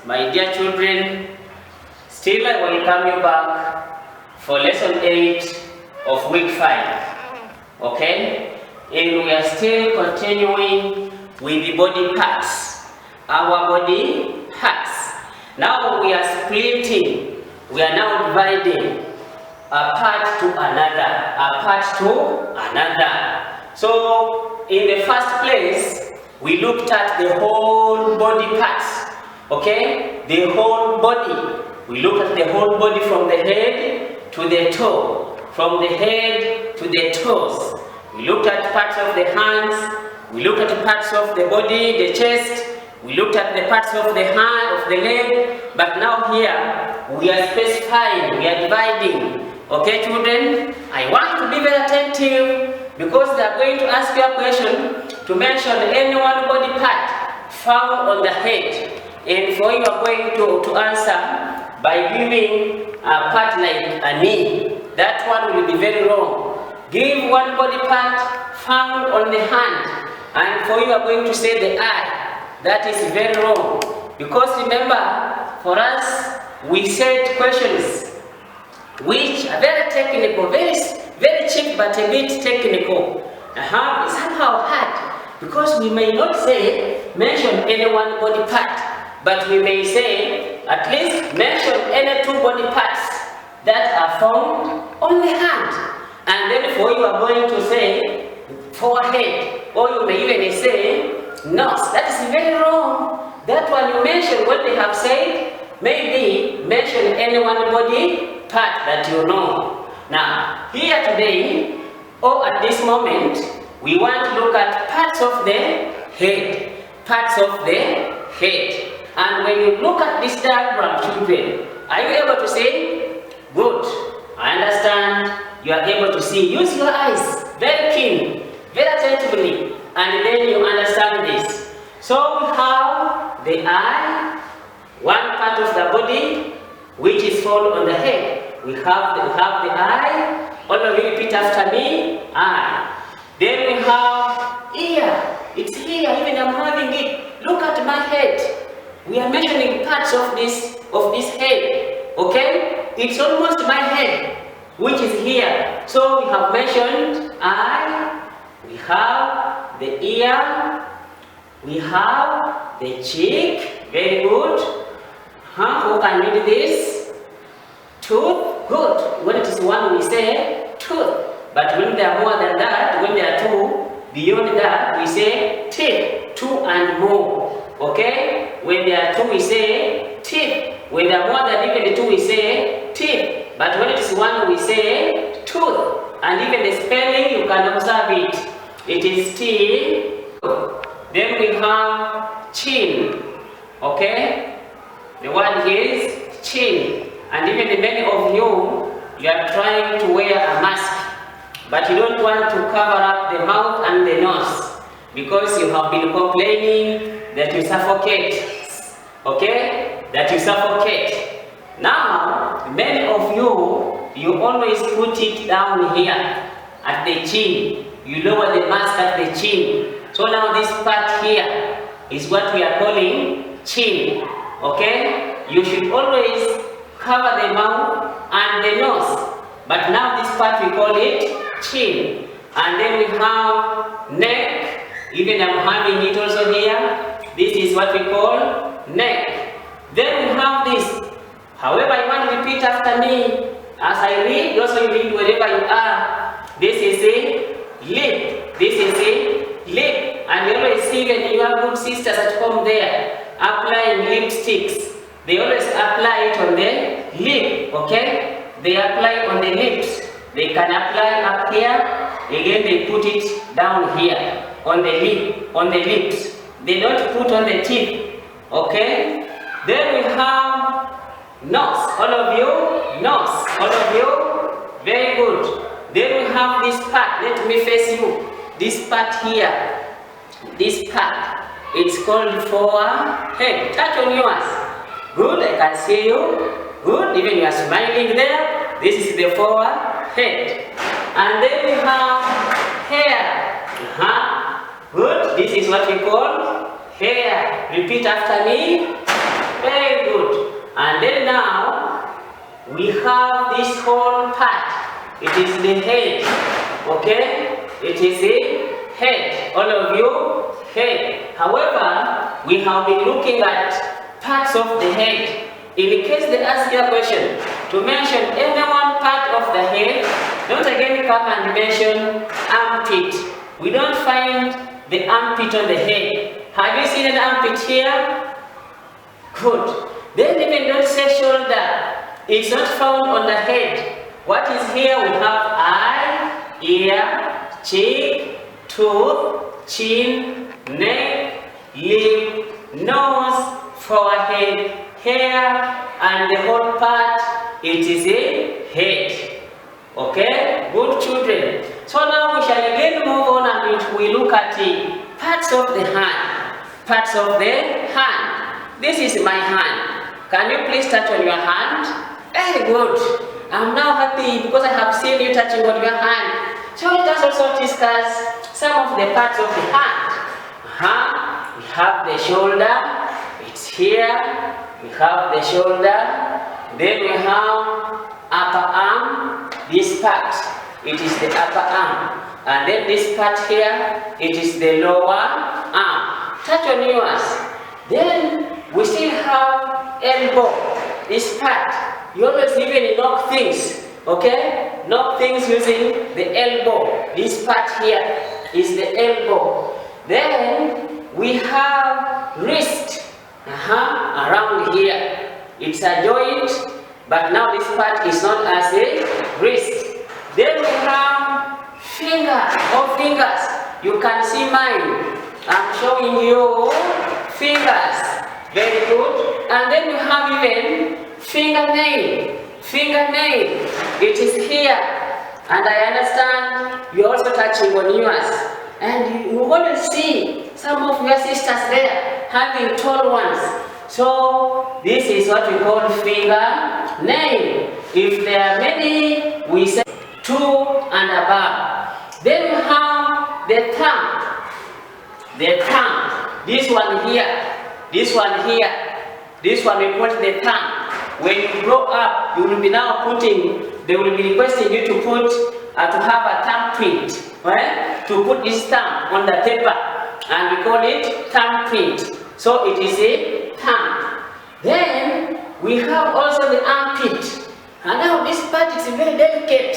My dear children, still I welcome you back for lesson 8 of week 5. Okay? And we are still continuing with the body parts. Our body parts. Now we are splitting. We are now dividing a part to another. So in the first place, we looked at the whole body parts. Okay, the whole body. We look at the whole body from the head to the toe, from the head to the toes. We looked at parts of the hands. We looked at parts of the body, the chest. We looked at the parts of the hand, of the leg. But now here we are specifying. We are dividing. Okay, children. I want to be very attentive because they are going to ask you a question to mention any one body part found on the head. And for you are going to answer by giving a part like a knee. That one will be very wrong. Give one body part found on the hand. And for you are going to say the eye. That is very wrong. Because remember, for us, we set questions which are very technical, very cheap but a bit technical. Somehow hard. Because we may not say, mention any one body part. But we may say, at least mention any two body parts that are found on the hand. And then for you are going to say forehead, or you may even say nose. That is very wrong. That one you mention what they have said, maybe mention any one body part that you know. Now, here today, or at this moment, we want to look at parts of the head. Parts of the head. And when you look at this diagram, children, are you able to say, good, I understand, you are able to see. Use your eyes, very keen, very attentively, and then you understand this. So we have the eye, one part of the body, which is found on the head. We have the eye. All of you repeat after me, eye. Then we have ear. It's here, even I'm having it. Look at my head. We are measuring parts of this head, okay? It's almost my head, which is here. So we have mentioned eye, we have the ear, we have the cheek, very good. Who can read this? Tooth, good. When it is one, we say tooth. But when there are more than that, when there are two, beyond that, we say teeth, two and more. Okay? When there are two, we say teeth. When there are more than even the two, we say teeth. But when it is one, we say tooth. And even the spelling, you can observe it. It is T. Then we have chin. Okay? The word is chin. And even many of you are trying to wear a mask. But you don't want to cover up the mouth and the nose. Because you have been complaining that you suffocate. Okay? That you suffocate. Now, many of you always put it down here at the chin. You lower the mask at the chin. So now this part here is what we are calling chin. Okay? You should always cover the mouth and the nose. But now this part we call it chin. And then we have neck. Even I'm having it also here. This is what we call neck. Then we have this. However, I want to repeat after me. As I read, you also read wherever you are. This is a lip. This is a lip. And you always see when you have good sisters at home there applying lipsticks. They always apply it on the lip. Okay? They apply on the lips. They can apply up here. Again, they put it down here. On the lip, on the lips. They don't put on the teeth. Okay? Then we have nose. All of you, nose. All of you, very good. Then we have this part. Let me face you. This part here. This part. It's called forehead. Touch on yours. Good, I can see you. Good, even you are smiling there. This is the forehead. And then we have hair. Good. This is what we call hair. Repeat after me. Very It is the head. Okay? It is the head. All of you, head. However, we have been looking at parts of the head. In case they ask you a question to mention any one part of the head, don't again come and mention armpit. We don't find the armpit on the head. Have you seen an armpit here? Good. Then even don't say shoulder. It's not found on the head. What is here? We have eye, ear, cheek, tooth, chin, neck, lip, nose, forehead, hair, and the whole part, it is a head. Okay? Good children. So now we shall again move on and we look at the parts of the hand. Parts of the hand. This is my hand. Can you please touch on your hand? Very good. I'm now happy because I have seen you touching on your hand. So let us also discuss some of the parts of the hand. We have the shoulder. It's here. We have the shoulder. Then we have upper arm. This part, it is the upper arm. And then this part here, it is the lower arm. Touch on yours. Then we still have elbow. This part, you always even knock things. Okay? Knock things using the elbow. This part here is the elbow. Then we have wrist. Around here. It's a joint, but now this part is not as a wrist. Then we have finger or fingers. You can see mine. I'm showing you fingers. Very good. And then you have even fingernail. Fingernail. It is here. And I understand you're also touching on yours. And you want to see some of your sisters there having tall ones. So this is what we call fingernail. If there are many, we say 2 and above. Then we have the thumb. The thumb. This one here. This one here. This one we put the thumb. When you grow up, you will be now putting, they will be requesting you to put, to have a thumbprint, right? To put this thumb on the paper, and we call it thumbprint. So it is a thumb. Then we have also the armpit, and now this part is very delicate,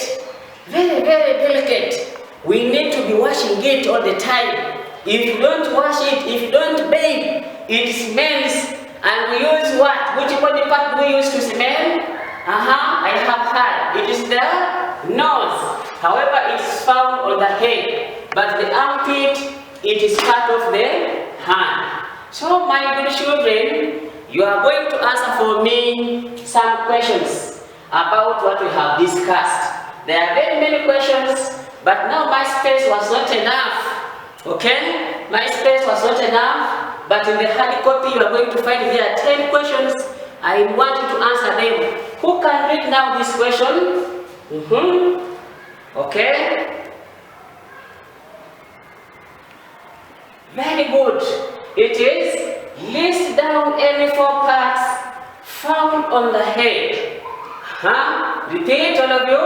very delicate. We need to be washing it all the time. If you don't wash it, if you don't bathe, it smells. And we use what? Which body part do we use to smell? I have heard. It is the nose. However, it's found on the head. But the armpit, it is part of the hand. So, my good children, you are going to answer for me some questions about what we have discussed. There are very many questions, but now my space was not enough. Okay? My space was not enough. But in the hard copy, you are going to find there are 10 questions. I want you to answer them. Who can read now this question? Okay. Very good. It is list down any 4 parts found on the head. Repeat, all of you.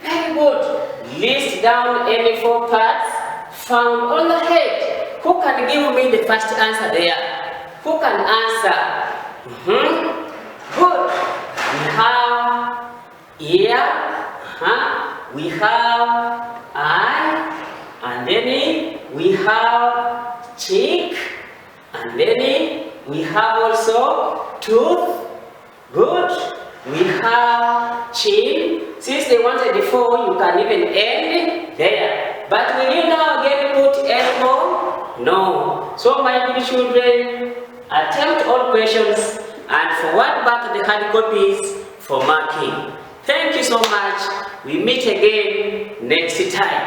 Very good. List down any 4 parts found on the head. Who can give me the first answer there? Who can answer? Good. We have ear, we have eye, and then we have cheek, and then we have also tooth. Good. We have chin. Since they wanted the 4, you can even end there. But will you now again put elbow? No. So my good children, attempt all questions and forward back the hard copies for marking. Thank you so much. We meet again next time.